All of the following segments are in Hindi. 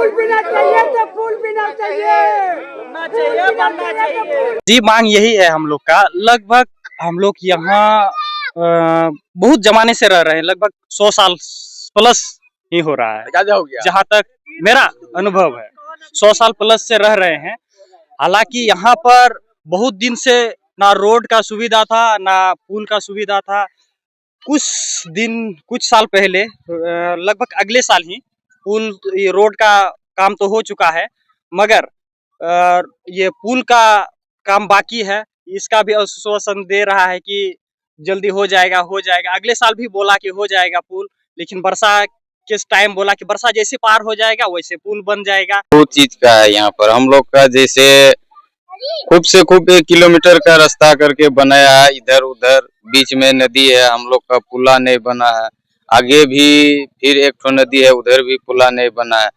पुल बिना चाहिए तो पुल बिना चाहिए। जी मांग यही है हम लोग का। लगभग हम लोग यहाँ बहुत जमाने से रह रहे हैं, लगभग 100 साल प्लस ही हो रहा है, ज्यादा हो गया। जहाँ तक मेरा अनुभव है। 100 साल प्लस से रह रहे हैं। हालांकि यहाँ पर बहुत दिन से ना रोड का सुविधा था ना पुल का सुविधा था। कुछ साल पहले लगभग अगले साल ही पुल ये रोड का काम तो हो चुका है, मगर ये पुल का काम बाकी है। इसका भी आश्वासन दे रहा है कि जल्दी हो जाएगा। अगले साल भी बोला कि हो जाएगा पुल, लेकिन वर्षा के टाइम बोला कि वर्षा जैसे पार हो जाएगा वैसे पुल बन जाएगा। बहुत चीज का है यहाँ पर। हम लोग का जैसे खूब से खूब 1 किलोमीटर का रास्ता करके बनाया है। इधर उधर बीच में नदी है, हम लोग का पुला नहीं बना है। आगे भी फिर एक ठो नदी है, उधर भी पुला नहीं बना है।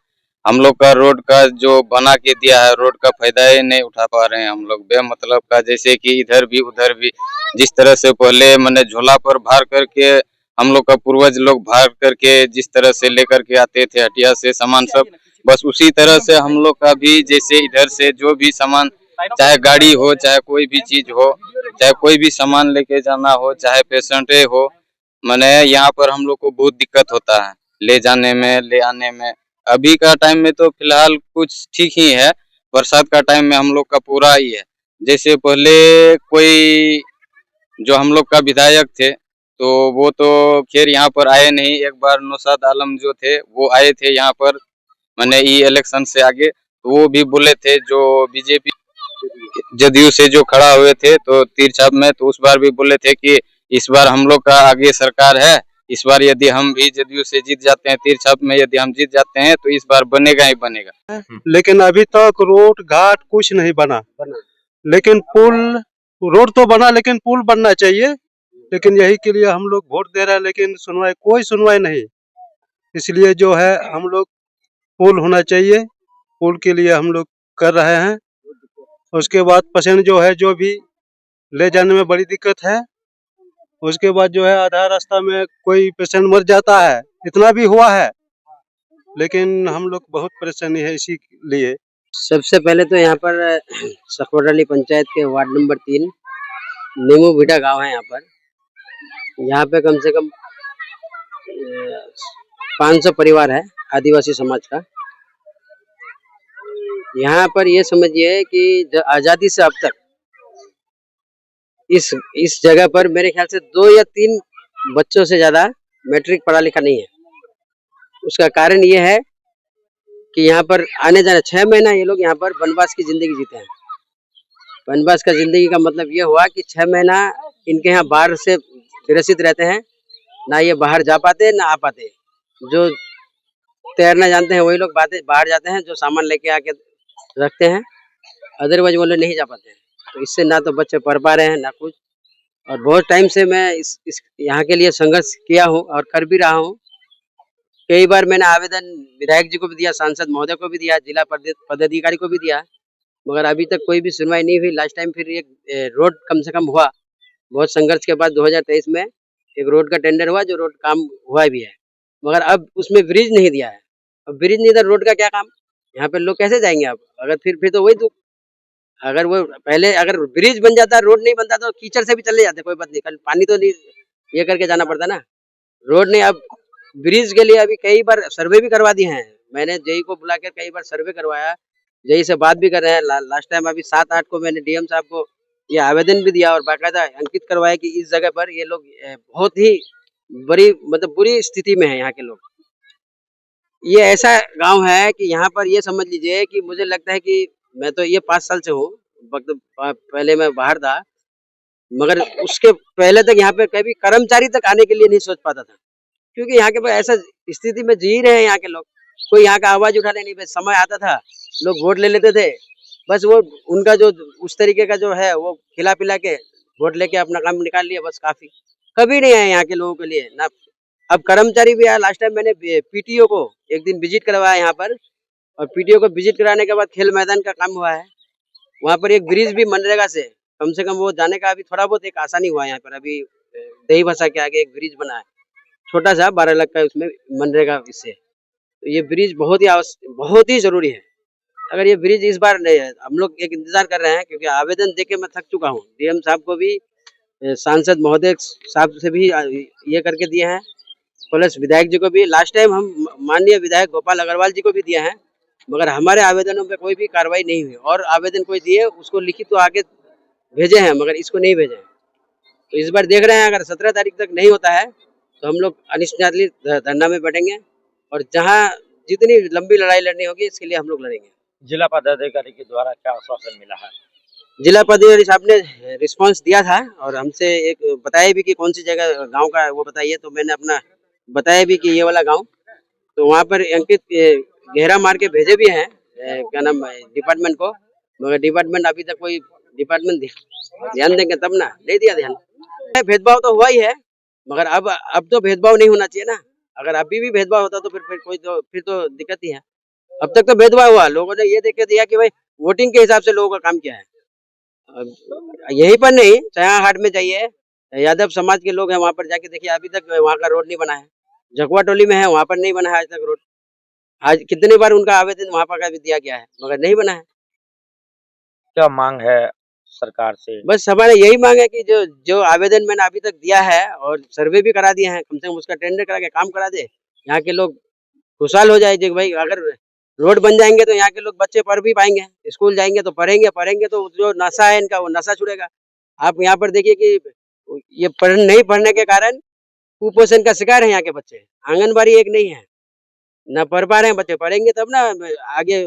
हम लोग का रोड का जो बना के दिया है, रोड का फायदा ही नहीं उठा पा रहे हैं हम लोग। बेमतलब का जैसे कि इधर भी उधर भी जिस तरह से पहले मैंने झोला पर भार करके हम लोग का पूर्वज लोग भार करके जिस तरह से लेकर के आते थे हटिया से सामान सब, बस उसी तरह से हम लोग का भी जैसे इधर से जो भी सामान, चाहे गाड़ी हो, चाहे कोई भी चीज हो, चाहे कोई भी सामान लेके जाना हो, चाहे पेशेंटे हो, मैंने यहाँ पर हम लोग को बहुत दिक्कत होता है ले जाने में, ले आने में। अभी का टाइम में तो फिलहाल कुछ ठीक ही है। बरसात का टाइम में हम लोग का पूरा ही है। जैसे पहले कोई जो हम लोग का विधायक थे तो वो तो खैर यहाँ पर आए नहीं। एक बार नौशाद आलम जो थे वो आए थे यहाँ पर, मैंने ये इलेक्शन से आगे, तो वो भी बोले थे जो बीजेपी जदयू से जो खड़ा हुए थे तो तीरछाप में, तो उस बार भी बोले थे कि इस बार हम लोग का आगे सरकार है, इस बार यदि हम भी जदयू से जीत जाते हैं, तीरछाप में यदि हम जीत जाते हैं तो इस बार बनेगा ही बनेगा। लेकिन अभी तक रोड घाट कुछ नहीं बना। लेकिन पुल, रोड तो बना लेकिन पुल बनना चाहिए। लेकिन यही के लिए हम लोग वोट दे रहे हैं, लेकिन कोई सुनवाई नहीं। इसलिए जो है हम लोग पुल होना चाहिए, पुल के लिए हम लोग कर रहे हैं। उसके बाद पेशेंट जो है, जो भी ले जाने में बड़ी दिक्कत है। उसके बाद जो है आधा रास्ता में कोई पेशेंट मर जाता है, इतना भी हुआ है। लेकिन हम लोग बहुत परेशानी है इसी लिए। सबसे पहले तो यहाँ पर सखवटाली पंचायत के वार्ड नंबर 3 नीमू भीटा गांव है। यहाँ पे कम से कम 500 परिवार है आदिवासी समाज का। यहाँ पर ये समझिए कि आज़ादी से अब तक इस जगह पर मेरे ख्याल से 2 या 3 बच्चों से ज्यादा मैट्रिक पढ़ा लिखा नहीं है। उसका कारण ये है कि यहाँ पर आने जाने 6 महीना ये लोग यहाँ पर वनवास की जिंदगी जीते हैं। वनवास का जिंदगी का मतलब ये हुआ कि 6 महीना इनके यहाँ बाहर से ग्रसित रहते हैं, ना ये बाहर जा पाते ना आ पाते। जो तैरना जानते हैं वही लोग बाहर जाते हैं, जो सामान लेके आके रखते हैं, अदरवाइज वो लोग नहीं जा पाते हैं। तो इससे ना तो बच्चे पढ़ पा रहे हैं ना कुछ। और बहुत टाइम से मैं इस यहाँ के लिए संघर्ष किया हूँ और कर भी रहा हूँ। कई बार मैंने आवेदन विधायक जी को भी दिया, सांसद महोदय को भी दिया, जिला पदाधिकारी को भी दिया, मगर अभी तक कोई भी सुनवाई नहीं हुई। लास्ट टाइम फिर एक रोड कम से कम हुआ, बहुत संघर्ष के बाद 2023 में एक रोड का टेंडर हुआ, जो रोड काम हुआ भी है, मगर अब उसमें ब्रिज नहीं दिया है। अब ब्रिज नहीं था, रोड का क्या काम? यहाँ पे लोग कैसे जाएंगे? अब अगर फिर तो वही दुख। अगर वो पहले अगर ब्रिज बन जाता, रोड नहीं बनता तो कीचड़ से भी चले जाते, कोई बात नहीं, कल पानी तो नहीं ये करके जाना पड़ता ना। रोड नहीं, अब ब्रिज के लिए अभी कई बार सर्वे भी करवा दिए हैं। मैंने जेई को बुलाकर कई बार सर्वे करवाया, जेई से बात भी कर रहे हैं। लास्ट टाइम अभी 7-8 को मैंने डीएम साहब को ये आवेदन भी दिया और बाकायदा अंकित करवाया कि इस जगह पर ये लोग बहुत ही बड़ी मतलब बुरी स्थिति में है। यहाँ के लोग, ये ऐसा गांव है कि यहाँ पर ये समझ लीजिए कि मुझे लगता है कि मैं तो ये 5 साल से हूँ, वक्त पहले मैं बाहर था, मगर उसके पहले तक यहाँ पे कभी कर्मचारी तक आने के लिए नहीं सोच पाता था, क्योंकि यहाँ के पास ऐसा स्थिति में जी रहे हैं यहाँ के लोग। कोई यहाँ का आवाज उठाने नहीं, बस समय आता था लोग वोट ले लेते थे, बस वो उनका जो उस तरीके का जो है वो खिला पिला के वोट लेके अपना काम निकाल लिया, बस काफी। कभी नहीं आए यहाँ के लोगों के लिए ना। अब कर्मचारी भी आया। लास्ट टाइम मैंने पीटीओ को एक दिन विजिट करवाया यहाँ पर, और पीटीओ को विजिट कराने के बाद खेल मैदान का काम हुआ है। वहाँ पर एक ब्रिज भी मनरेगा से कम वो जाने का अभी थोड़ा बहुत एक आसानी हुआ है। यहाँ पर अभी दही भाषा के आगे एक ब्रिज बना है, छोटा सा 12 लाख का, उसमें मनरेगा इससे। तो ये ब्रिज बहुत ही जरूरी है। अगर ये ब्रिज इस बार नहीं है, हम लोग एक इंतजार कर रहे हैं, क्योंकि आवेदन देके मैं थक चुका हूँ। डीएम साहब को भी, सांसद महोदय साहब से भी ये करके दिए हैं, प्लस विधायक जी को भी। लास्ट टाइम हम माननीय विधायक गोपाल अग्रवाल जी को भी दिए हैं, मगर हमारे आवेदनों पे कोई भी कार्रवाई नहीं हुई। और आवेदन कोई दिए उसको लिखित तो आगे भेजे हैं, मगर इसको नहीं भेजे हैं। तो इस बार देख रहे हैं, अगर 17 तारीख तक नहीं होता है तो हम लोग अनिश्चितकालीन धरना में बैठेंगे, और जहां जितनी लंबी लड़ाई लड़नी होगी इसके लिए हम लोग लड़ेंगे। जिला पदाधिकारी के द्वारा क्या आश्वासन मिला है? जिला पदाधिकारी साहब ने रिस्पांस दिया था, और हमसे एक बताया भी कि कौन सी जगह गांव का वो बताइए। तो मैंने अपना बताया भी कि ये वाला गांव, तो वहाँ पर अंकित घेरा मार के भेजे भी हैं, क्या नाम है, डिपार्टमेंट को, मगर डिपार्टमेंट अभी तक कोई डिपार्टमेंट ध्यान देंगे तब ना, नहीं दिया ध्यान। भेदभाव तो हुआ ही है, मगर अब तो भेदभाव नहीं होना चाहिए ना। अगर अभी भी भेदभाव होता तो फिर तो दिक्कत ही है। अब तक तो भेदभाव हुआ, लोगों ने ये देख के दिया कि भाई वोटिंग के हिसाब से लोगों का काम क्या है। यहीं पर नहीं, चाहे हाट में जाइए, यादव समाज के लोग हैं, वहाँ पर जाके देखिए, अभी तक वहाँ का रोड नहीं बना है। जकुआ टोली में है, वहाँ पर नहीं बना है आज तक रोड। आज कितनी बार उनका आवेदन वहाँ पर भी दिया गया है, मगर नहीं बना है। क्या मांग है सरकार से? बस हमारे यही मांग है कि जो आवेदन मैंने अभी तक दिया है, और सर्वे भी करा दिए हैं, कम से कम उसका टेंडर करा के काम करा दे, यहाँ के लोग खुशहाल हो जाए। भाई अगर रोड बन जाएंगे तो यहाँ के लोग बच्चे पढ़ भी पाएंगे, स्कूल जाएंगे तो पढ़ेंगे तो जो नशा है इनका वो नशा छूटेगा। आप यहाँ पर देखिए कि ये नहीं पढ़ने के कारण कुपोषण का शिकार है यहाँ के बच्चे। आंगनबाड़ी एक नहीं है, न पढ़ पा रहे हैं बच्चे। पढ़ेंगे तब ना आगे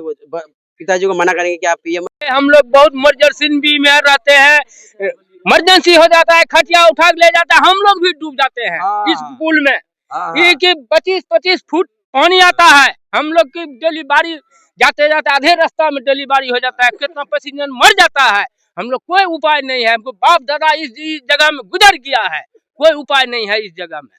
पिताजी को मना करेंगे कि आप पीएम। हम लोग बहुत इमरजेंसी में रहते हैं, इमरजेंसी हो जाता है, खटिया उठा के ले जाता है, हम लोग भी डूब जाते हैं इस पुल में। ये कि 25-25 फुट पानी आता है, हम लोग की डिलीवरी जाते जाते आधे रास्ता में डिलीवरी हो जाता है, कितना पैसेंजर मर जाता है। हम लोग कोई उपाय नहीं है, हमको बाप दादा इस जगह में गुजर गया है, कोई उपाय नहीं है इस जगह में।